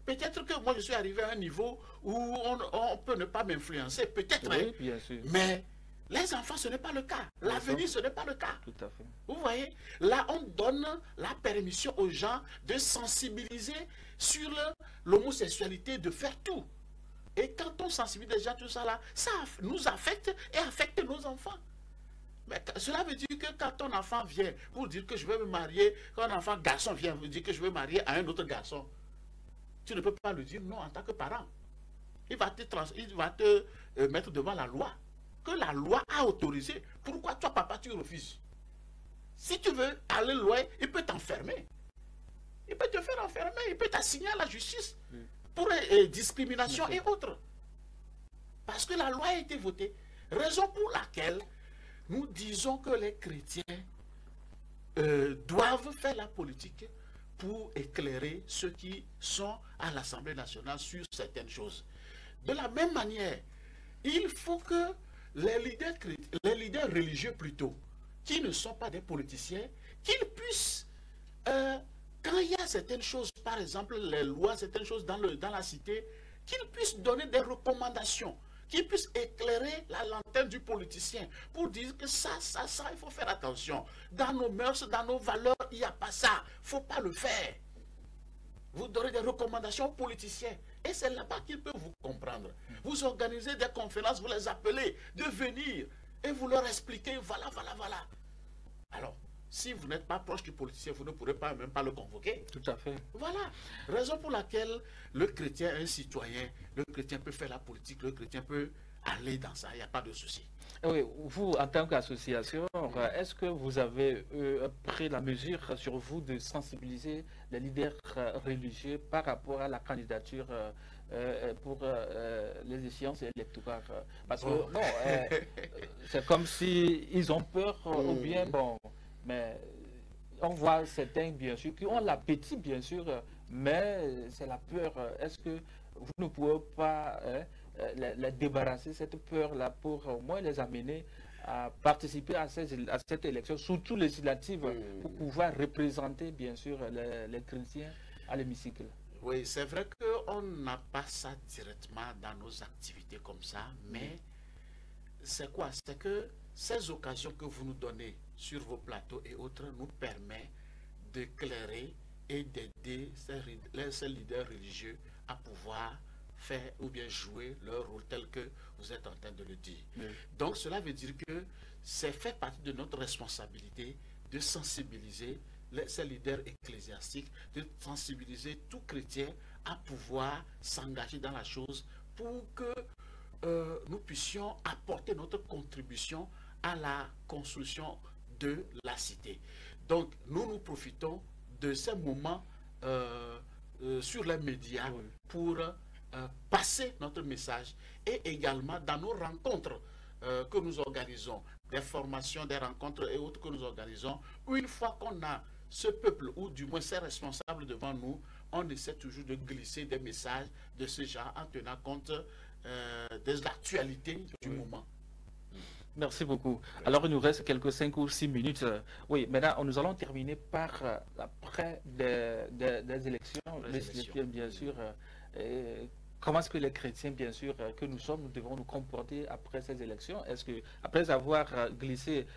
Peut-être que moi je suis arrivé à un niveau où on peut ne pas m'influencer. Peut-être. Oui, bien sûr. Mais les enfants, ce n'est pas le cas. L'avenir, ce n'est pas le cas. Tout à fait. Vous voyez, là, on donne la permission aux gens de sensibiliser sur l'homosexualité, de faire tout. Et quand on sensibilise les gens, tout ça là, ça nous affecte et affecte nos enfants. Mais cela veut dire que quand ton enfant vient pour dire que je veux me marier, quand un enfant garçon vient pour dire que je veux me marier à un autre garçon, tu ne peux pas lui dire non en tant que parent. Il va te mettre devant la loi. Que la loi a autorisé. Pourquoi toi, papa, tu refuses? Si tu veux aller loin, il peut t'enfermer. Il peut te faire enfermer, il peut t'assigner à la justice pour discrimination et autres. Parce que la loi a été votée. Raison pour laquelle nous disons que les chrétiens doivent faire la politique pour éclairer ceux qui sont à l'Assemblée nationale sur certaines choses. De la même manière, il faut que les leaders religieux plutôt, qui ne sont pas des politiciens, qu'ils puissent, quand il y a certaines choses, par exemple les lois, certaines choses dans la cité, qu'ils puissent donner des recommandations, qu'ils puissent éclairer la lanterne du politicien pour dire que ça, il faut faire attention. Dans nos mœurs, dans nos valeurs, il n'y a pas ça, il ne faut pas le faire. Vous donnez des recommandations aux politiciens. Et c'est là-bas qu'ils peuvent vous comprendre. Vous organisez des conférences, vous les appelez de venir et vous leur expliquez, voilà. Alors, si vous n'êtes pas proche du politicien, vous ne pourrez pas même pas le convoquer. Tout à fait. Voilà. Raison pour laquelle le chrétien est un citoyen, le chrétien peut faire la politique, le chrétien peut aller dans ça, il n'y a pas de souci. Oui, vous, en tant qu'association, est-ce que vous avez pris la mesure sur vous de sensibiliser les leaders religieux par rapport à la candidature pour les échéances électorales? Parce que, c'est comme s'ils ont peur, ou bien, mais on voit certains, bien sûr, qui ont l'appétit, bien sûr, mais c'est la peur. Est-ce que vous ne pouvez pas les débarrasser, cette peur-là, pour au moins les amener à participer à cette élection, surtout législative, pour pouvoir représenter, bien sûr, les chrétiens à l'hémicycle? Oui, c'est vrai qu'on n'a pas ça directement dans nos activités comme ça, mais c'est quoi? C'est que ces occasions que vous nous donnez sur vos plateaux et autres nous permettent d'éclairer et d'aider ces leaders religieux à pouvoir faire ou bien jouer leur rôle tel que vous êtes en train de le dire. Donc cela veut dire que c'est fait partie de notre responsabilité de sensibiliser ces leaders ecclésiastiques, de sensibiliser tout chrétien à pouvoir s'engager dans la chose pour que nous puissions apporter notre contribution à la construction de la cité. Donc, nous profitons de ces moments sur les médias pour passer notre message, et également dans nos rencontres que nous organisons, des formations, des rencontres et autres que nous organisons. Une fois qu'on a ce peuple, ou du moins ses responsables devant nous, on essaie toujours de glisser des messages de ce genre en tenant compte de l'actualité du moment. Merci beaucoup. Alors, il nous reste quelques 5 ou 6 minutes. Oui, maintenant, nous allons terminer par après des élections, bien sûr. Comment est-ce que les chrétiens, bien sûr, que nous sommes, nous devons nous comporter après ces élections? Est-ce que, après avoir glissé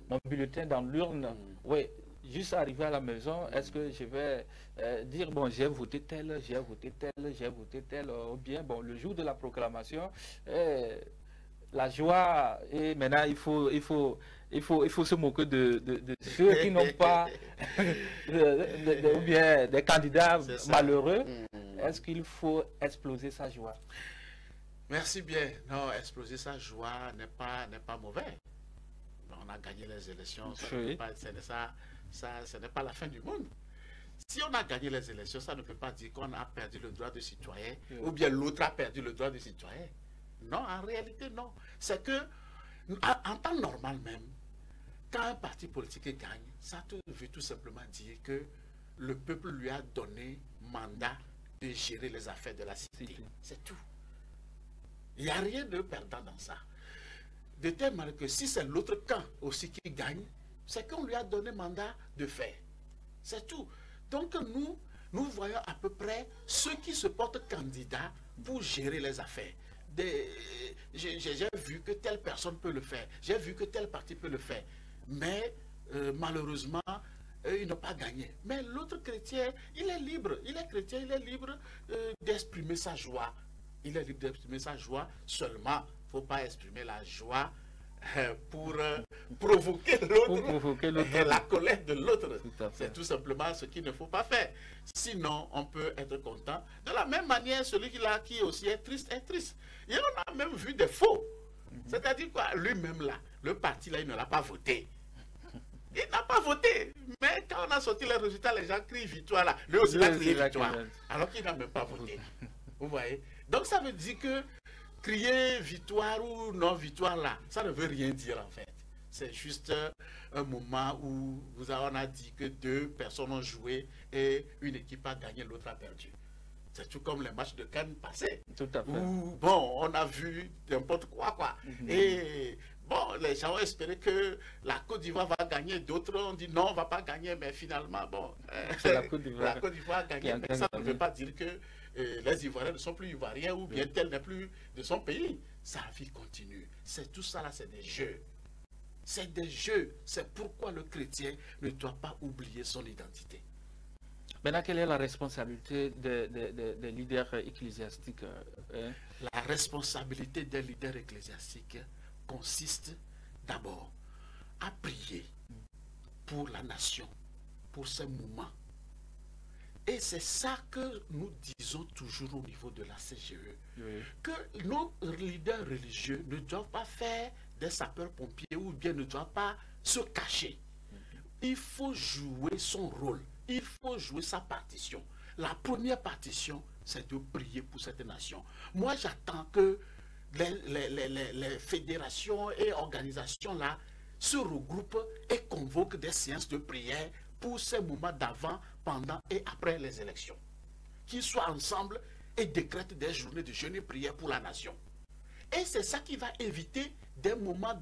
mon bulletin dans l'urne, oui, juste arrivé à la maison, est-ce que je vais dire, bon, j'ai voté tel, j'ai voté tel, j'ai voté tel, ou bien, bon, le jour de la proclamation, la joie, et maintenant il faut se moquer de ceux qui n'ont pas, ou bien des candidats malheureux. Est-ce qu'il faut exploser sa joie? Merci bien. Non, exploser sa joie n'est pas mauvais. On a gagné les élections, ce n'est pas la fin du monde. Si on a gagné les élections, ça ne peut pas dire qu'on a perdu le droit de citoyen, ou bien l'autre a perdu le droit de citoyen. Non, en réalité, non. C'est que, en temps normal même, quand un parti politique gagne, ça veut tout simplement dire que le peuple lui a donné mandat de gérer les affaires de la cité. C'est tout. Il n'y a rien de perdant dans ça. De telle manière que si c'est l'autre camp aussi qui gagne, c'est qu'on lui a donné mandat de faire. C'est tout. Donc nous voyons à peu près ceux qui se portent candidats pour gérer les affaires. J'ai vu que telle personne peut le faire, j'ai vu que tel parti peut le faire, mais malheureusement, ils n'ont pas gagné. Mais l'autre chrétien, il est libre, il est chrétien, il est libre d'exprimer sa joie. Il est libre d'exprimer sa joie, seulement, il ne faut pas exprimer la joie pour provoquer l'autre, la colère de l'autre. C'est tout simplement ce qu'il ne faut pas faire. Sinon, on peut être content. De la même manière, celui qui aussi est triste, est triste. Et on a même vu des faux. C'est-à-dire quoi? Lui-même là, le parti là, il ne l'a pas voté. Il n'a pas voté. Mais quand on a sorti les résultats, les gens crient victoire là. Lui aussi, il a crié victoire. Alors qu'il n'a même pas voté. Vous voyez? Donc ça veut dire que crier victoire ou non victoire là, ça ne veut rien dire en fait. C'est juste un moment où on a dit que deux personnes ont joué et une équipe a gagné, l'autre a perdu. C'est tout comme les matchs de Cannes passés. Tout à fait. Où, bon, on a vu n'importe quoi. Et bon, les gens ont espéré que la Côte d'Ivoire va gagner. D'autres ont dit non, on ne va pas gagner. Mais finalement, bon, la Côte d'Ivoire a gagné. Mais ça ne veut pas dire que les Ivoiriens ne sont plus Ivoiriens ou bien tel n'est plus de son pays. Sa vie continue. C'est tout ça là, c'est des jeux. C'est des jeux. C'est pourquoi le chrétien ne doit pas oublier son identité. Maintenant, quelle est la responsabilité des leaders ecclésiastiques? La responsabilité des leaders ecclésiastiques consiste d'abord à prier pour la nation, pour ces moments. Et c'est ça que nous disons toujours au niveau de la CGE, que nos leaders religieux ne doivent pas faire des sapeurs-pompiers ou bien ne doivent pas se cacher. Il faut jouer son rôle. Il faut jouer sa partition. La première partition, c'est de prier pour cette nation. Moi, j'attends que les fédérations et organisations là se regroupent et convoquent des séances de prière pour ces moments d'avant, pendant et après les élections. Qu'ils soient ensemble et décrètent des journées de jeûne et prière pour la nation. Et c'est ça qui va éviter des moments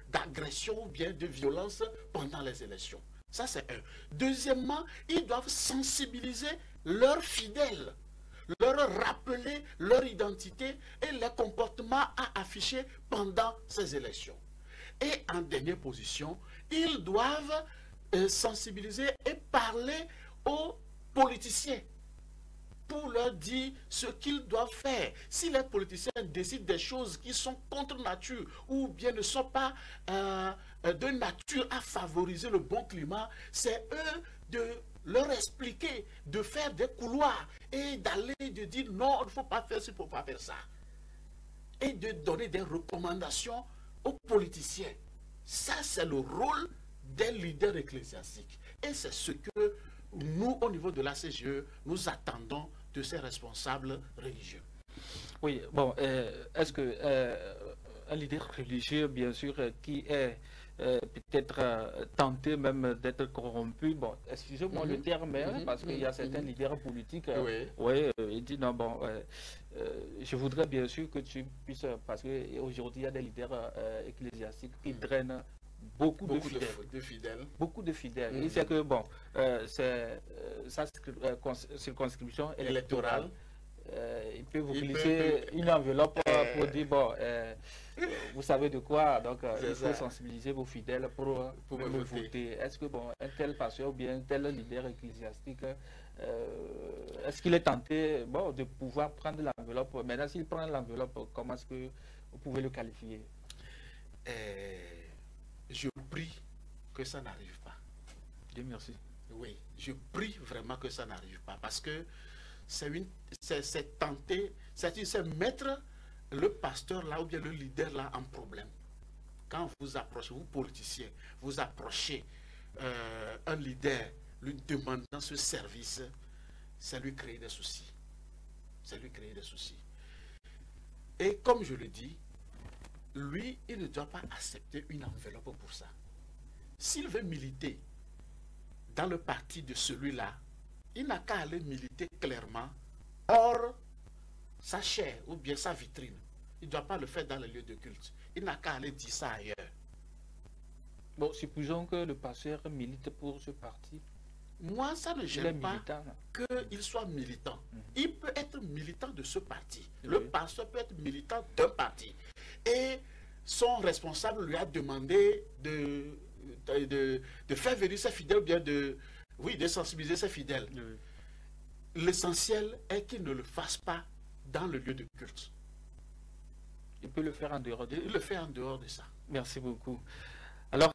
d'agression ou bien de violence pendant les élections. Ça, c'est un. Deuxièmement, ils doivent sensibiliser leurs fidèles, leur rappeler leur identité et les comportements à afficher pendant ces élections. Et en dernière position, ils doivent sensibiliser et parler aux politiciens pour leur dire ce qu'ils doivent faire. Si les politiciens décident des choses qui sont contre nature ou bien ne sont pas de nature à favoriser le bon climat, c'est eux de leur expliquer, de faire des couloirs et d'aller de dire non, il ne faut pas faire ça, il ne faut pas faire ça. Et de donner des recommandations aux politiciens. Ça, c'est le rôle des leaders ecclésiastiques. Et c'est ce que nous, au niveau de la CGE, nous attendons de ces responsables religieux. Oui, bon, est-ce que un leader religieux, bien sûr, qui est peut-être tenté même d'être corrompu, bon, excusez-moi le terme, parce qu'il y a certains leaders politiques, il dit non, bon, je voudrais bien sûr que tu puisses, parce qu'aujourd'hui, il y a des leaders ecclésiastiques qui drainent beaucoup de fidèles. Beaucoup de fidèles. Il sait que, bon, c'est sa circonscription électorale. Il peut vous glisser une enveloppe pour dire, bon, vous savez de quoi, donc il faut sensibiliser vos fidèles pour me voter. Est-ce que, bon, un tel pasteur ou bien un tel leader ecclésiastique, est-ce qu'il est tenté, bon, de pouvoir prendre l'enveloppe? Maintenant, s'il prend l'enveloppe, comment est-ce que vous pouvez le qualifier? Je prie que ça n'arrive pas. Dieu merci. Oui, je prie vraiment que ça n'arrive pas, parce que c'est tenter, c'est mettre le pasteur là ou bien le leader là en problème. Quand vous approchez, vous politiciens, vous approchez un leader lui demandant ce service, ça lui crée des soucis. Ça lui crée des soucis. Et comme je le dis, lui, il ne doit pas accepter une enveloppe pour ça. S'il veut militer dans le parti de celui-là, il n'a qu'à aller militer clairement hors sa chair ou bien sa vitrine. Il ne doit pas le faire dans les lieux de culte. Il n'a qu'à aller dire ça ailleurs. Bon, supposons que le pasteur milite pour ce parti. Moi, ça ne gêne pas qu'il soit militant. Il peut être militant de ce parti. Le pasteur peut être militant d'un parti. Et son responsable lui a demandé de faire venir ses fidèles, bien de sensibiliser ses fidèles. L'essentiel est qu'il ne le fasse pas dans le lieu de culte. Il peut le faire en dehors de ça. Il le fait en dehors de ça. Merci beaucoup. Alors,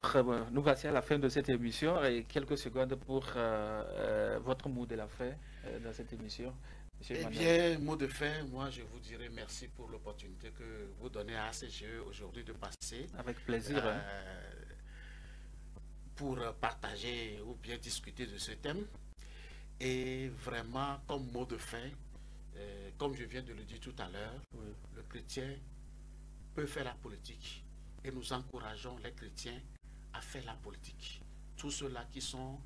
nous voici à la fin de cette émission et quelques secondes pour votre mot de la fin dans cette émission. Eh bien, mot de fin, moi je vous dirais merci pour l'opportunité que vous donnez à ACGE aujourd'hui de passer. Avec plaisir. Pour partager ou bien discuter de ce thème. Et vraiment, comme mot de fin, comme je viens de le dire tout à l'heure, le chrétien peut faire la politique. Et nous encourageons les chrétiens à faire la politique. Tous ceux-là qui sont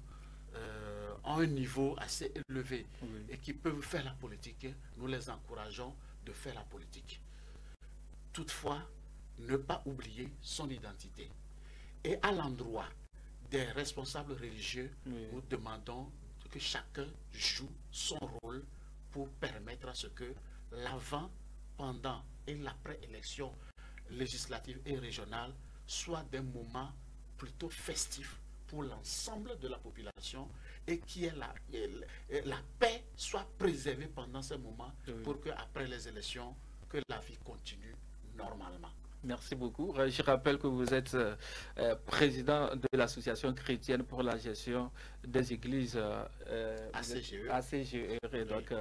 ont un niveau assez élevé et qui peuvent faire la politique, nous les encourageons de faire la politique. Toutefois, ne pas oublier son identité. Et à l'endroit des responsables religieux, nous demandons que chacun joue son rôle pour permettre à ce que l'avant, pendant et l'après-élection législative et régionale soient des moments plutôt festifs pour l'ensemble de la population et qui est la paix soit préservée pendant ces moments pour qu'après les élections, que la vie continue normalement. Merci beaucoup. Je rappelle que vous êtes président de l'association chrétienne pour la gestion des églises ACGE. Donc,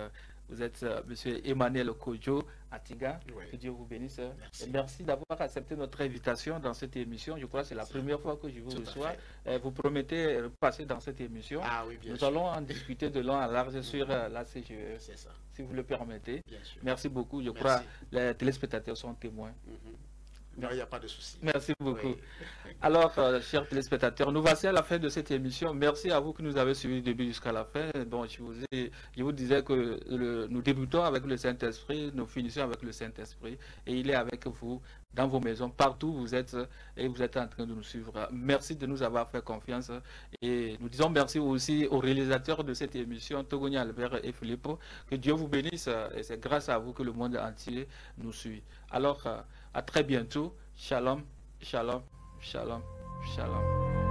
vous êtes M. Emmanuel Kojo Atiga. Que Dieu vous bénisse. Merci d'avoir accepté notre invitation dans cette émission. Je crois que c'est la première fois que je vous reçois. Vous promettez de passer dans cette émission. Nous allons en discuter de long en large sur l'ACGE, si vous le permettez. Merci beaucoup. Je crois que les téléspectateurs sont témoins. Non, il n'y a pas de souci. Merci beaucoup. Alors, chers téléspectateurs, nous voici à la fin de cette émission. Merci à vous qui nous avez suivis du début jusqu'à la fin. Bon, je vous disais que nous débutons avec le Saint-Esprit, nous finissons avec le Saint-Esprit, et il est avec vous dans vos maisons, partout où vous êtes, et vous êtes en train de nous suivre. Merci de nous avoir fait confiance, et nous disons merci aussi aux réalisateurs de cette émission, Togonia Albert et Filippo. Que Dieu vous bénisse, et c'est grâce à vous que le monde entier nous suit. Alors, à très bientôt. Shalom, shalom, shalom, shalom.